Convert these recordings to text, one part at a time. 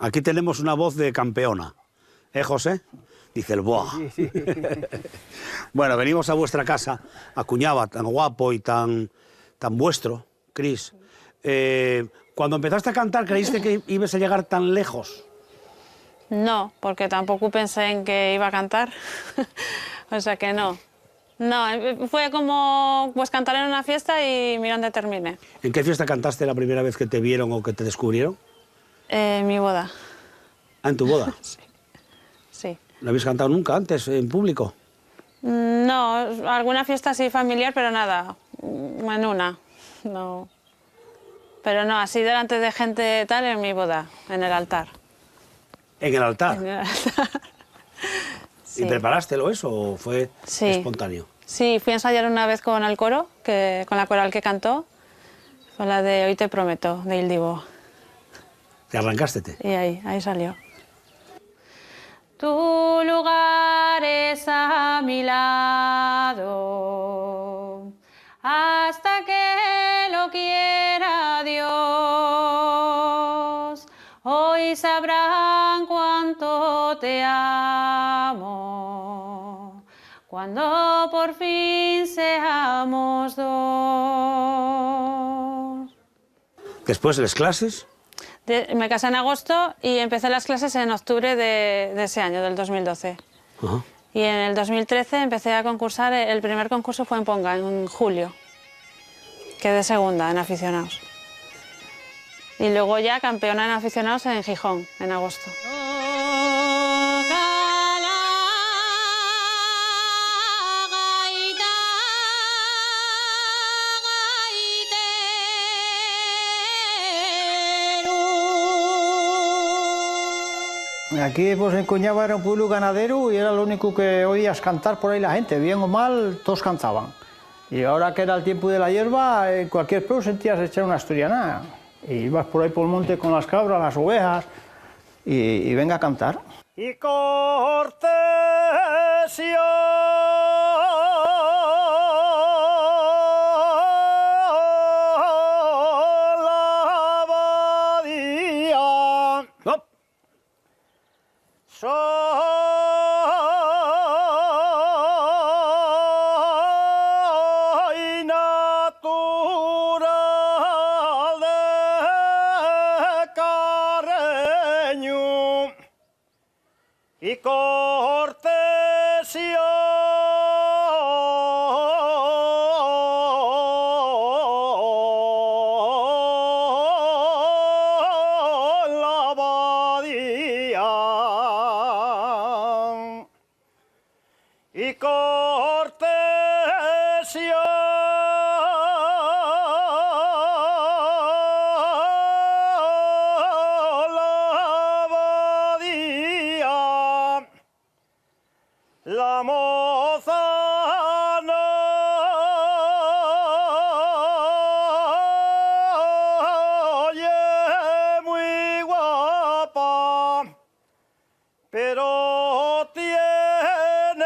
Aquí tenemos una voz de campeona. José? Dice el ¡buah! Sí. Bueno, venimos a vuestra casa, a Cuñaba, tan guapo y tan vuestro, Cris. Cuando empezaste a cantar, ¿creíste que ibas a llegar tan lejos? No, porque tampoco pensé en que iba a cantar. O sea que no. No, fue como pues cantar en una fiesta y mira dónde terminé. ¿En qué fiesta cantaste la primera vez que te vieron o que te descubrieron? Mi boda. Ah, en tu boda. Sí. ¿No habéis cantado nunca antes en público? No, alguna fiesta sí familiar, pero nada, en una. No. Pero no, así delante de gente tal en mi boda, en el altar. ¿En el altar? En el altar. ¿Y Sí. preparástelo eso o fue Sí. espontáneo? Sí, fui a ensayar una vez con el coro, con la coral que cantó, con la de Hoy te prometo, de Il Divo. ¿Te arrancaste? Y ahí salió. Tu lugar es a mi lado, hasta que lo quiera Dios. Hoy sabrán cuánto te amo, cuando por fin seamos dos. ¿Después de las clases? Me casé en agosto y empecé las clases en octubre de ese año, del 2012. Ajá. Y en el 2013 empecé a concursar, el primer concurso fue en Ponga, en julio. Quedé segunda en aficionados. Y luego ya campeona en aficionados en Gijón, en agosto. Aquí pues en Cuñaba era un pueblo ganadero y era lo único que oías cantar por ahí la gente, bien o mal, todos cantaban. Y ahora que era el tiempo de la hierba, en cualquier pueblo sentías echar una asturiana. Y ibas por ahí por el monte con las cabras, las ovejas, y venga a cantar. Y cortesía la abadía. ¡Hop! Soy natural de Carreño y la abadía. Y cortesía la abadía, la moza no es muy guapa, pero tiene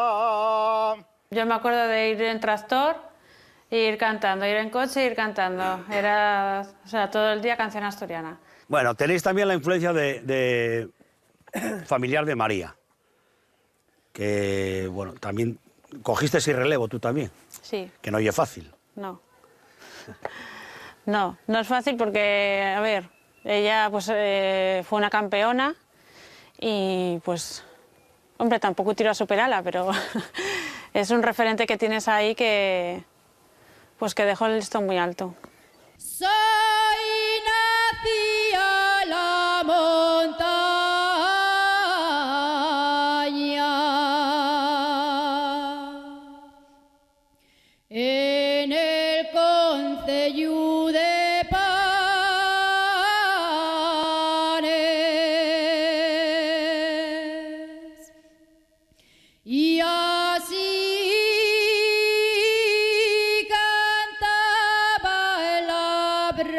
casería. Yo me acuerdo de ir en tractor e ir cantando, ir en coche e ir cantando. Era, o sea, todo el día canción asturiana. Bueno, tenéis también la influencia de familiar de María, que, bueno, también cogiste ese relevo tú también, Sí, que no es fácil. no. No, no es fácil porque, a ver, ella pues fue una campeona y pues, hombre, tampoco tiró a superarla, pero es un referente que tienes ahí que, pues que dejó el listón muy alto. Soy nací a la montaña, en el concello de Panes, y así cantaba en la braña.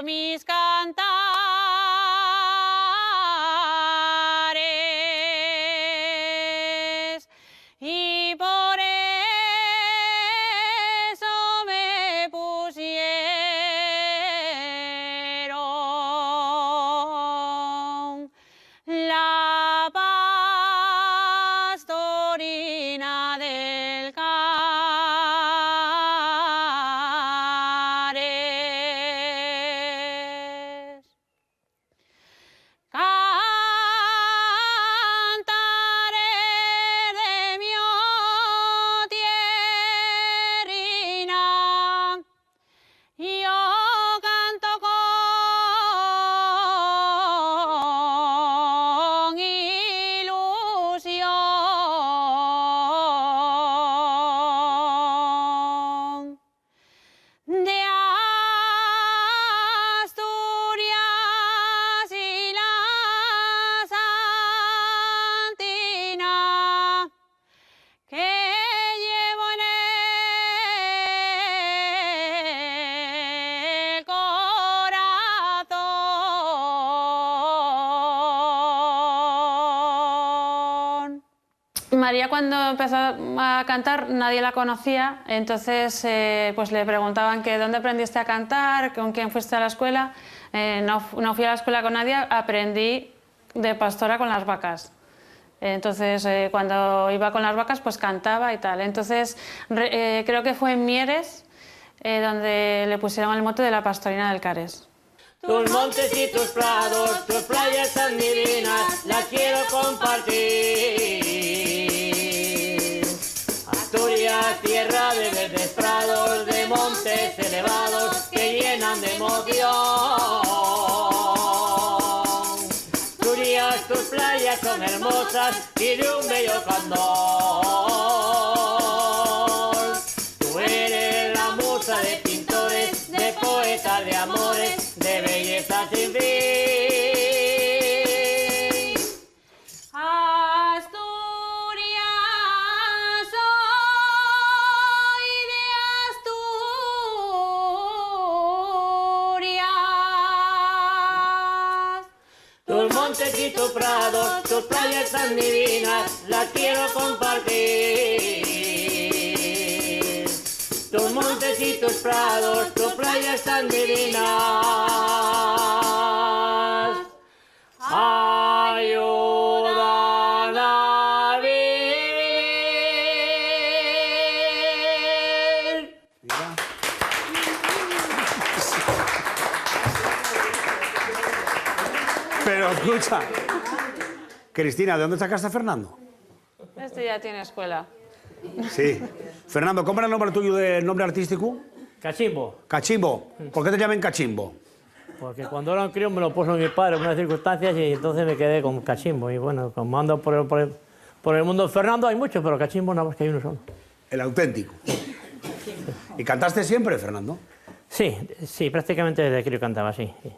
mis cantares y por eso me pusieron la pastorina del Cares. Cantaré de mi tierrina, yo canto con ilusión. De Asturias y la Santina, que llevo en el corazón. María, cuando empezó a cantar, nadie la conocía, entonces pues le preguntaban que dónde aprendiste a cantar, con quién fuiste a la escuela. No fui a la escuela con nadie, aprendí de pastora con las vacas. Entonces, cuando iba con las vacas, pues cantaba y tal. Entonces, creo que fue en Mieres donde le pusieron el mote de la pastorina del Cares. Tus montes y tus prados, tus playas tan divinas, las quiero compartir. Asturias, tierra de verdes prados, de montes elevados que llenan de emoción. Asturias, tus playas son hermosas y de un bello candor. Tú eres la musa de pintores, de poetas, de amores, de belleza sin fin. Asturias, soy de Asturias. Tus montes y tus prados, tus playas tan divinas, las quiero compartir. Tus montes y tus prados, tus playas tan divinas, ayudan a vivir. Pero escucha, Cristina, ¿de dónde sacaste a Fernando? Este ya tiene escuela. Sí. Fernando, ¿cómo era el nombre tuyo de nombre artístico? Cachimbo, Cachimbo. ¿Por qué te llaman Cachimbo? porque cuando era un crío me lo puso mi padre en unas circunstancias y entonces me quedé con Cachimbo. Y bueno, como ando por el mundo Fernando hay muchos, pero Cachimbo nada más que hay uno solo. El auténtico. ¿Y cantaste siempre, Fernando? Sí, sí, prácticamente desde crío cantaba, sí. Sí.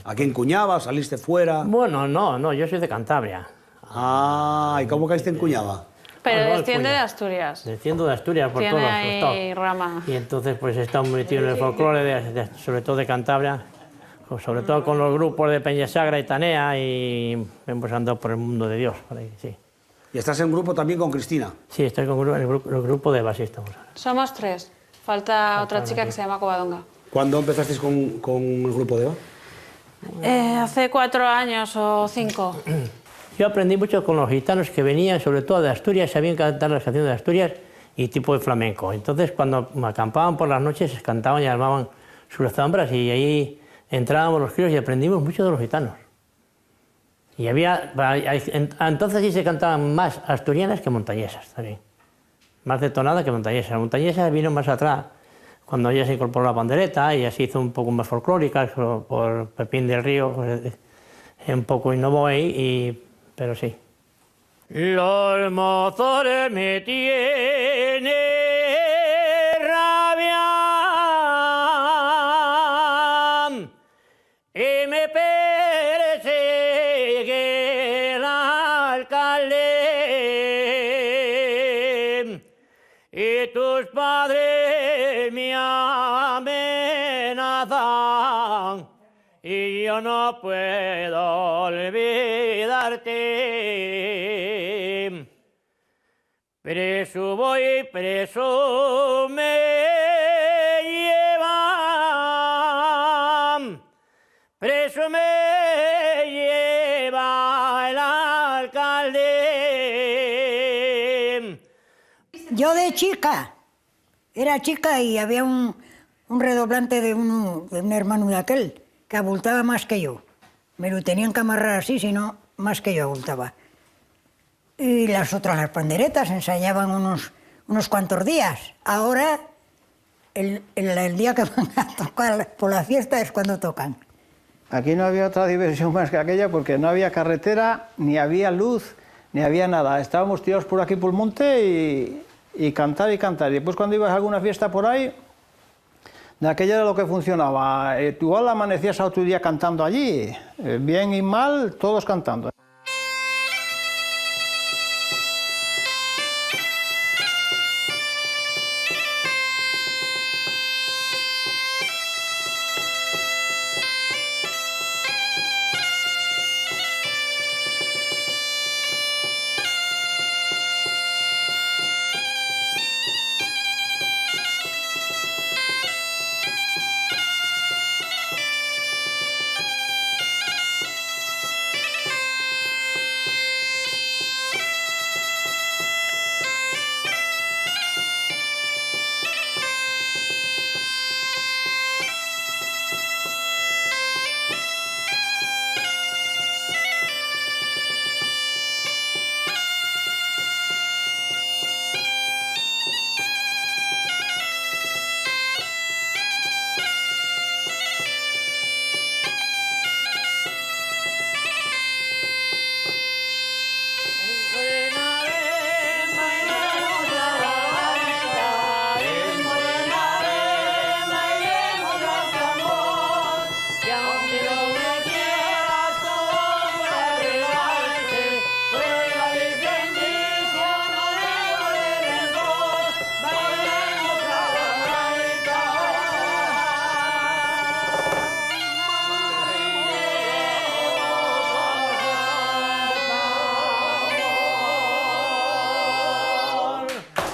¿Aquí en Cuñaba? ¿Saliste fuera? Bueno, no, yo soy de Cantabria. Ah, ¿y cómo caíste en Cuñaba? Pero Igual, desciende de Cuña. Asturias. Desciendo de Asturias por Tiene todos los ahí costados. rama. Y entonces pues he estado metido en el folclore, sobre todo de Cantabria, sobre todo con los grupos de Peñasagra y Tanea y hemos andado por el mundo de Dios. Por ahí, sí. ¿Y estás en grupo también con Cristina? Sí, estoy con el grupo de basistas. Somos tres. Falta otra chica que se llama Covadonga. ¿Cuándo empezasteis con el grupo de Eva? Hace 4 años o 5. Yo aprendí mucho con los gitanos que venían, sobre todo de Asturias, sabían cantar las canciones de Asturias y tipo de flamenco. Entonces, cuando acampaban por las noches, cantaban y armaban sus zambras y ahí entrábamos los críos y aprendimos mucho de los gitanos. Y entonces sí se cantaban más asturianas que montañesas también. Más de tonada que montañesas. La montañesa vino más atrás, cuando ya se incorporó la pandereta y así hizo un poco más folclórica, por Pepín del Río, pues, un poco innovó ahí, pero sí. Los mozores me tienen rabia y me persigue el alcalde y tus padres me amenazan y yo no puedo olvidarte. Preso voy, preso me llevan, preso me lleva el alcalde. Yo de chica, era chica y había un redoblante de un hermano de aquel que abultaba más que yo. Me lo tenían que amarrar así, si no, más que yo abultaba. Y las otras, las panderetas, ensayaban unos cuantos días. Ahora, el día que van a tocar por la fiesta es cuando tocan. Aquí no había otra diversión más que aquella porque no había carretera, ni había luz, ni había nada. Estábamos tirados por aquí por el monte y cantar y cantar. Y después cuando ibas a alguna fiesta por ahí, de aquella era lo que funcionaba. Igual amanecías a otro día cantando allí, bien y mal, todos cantando.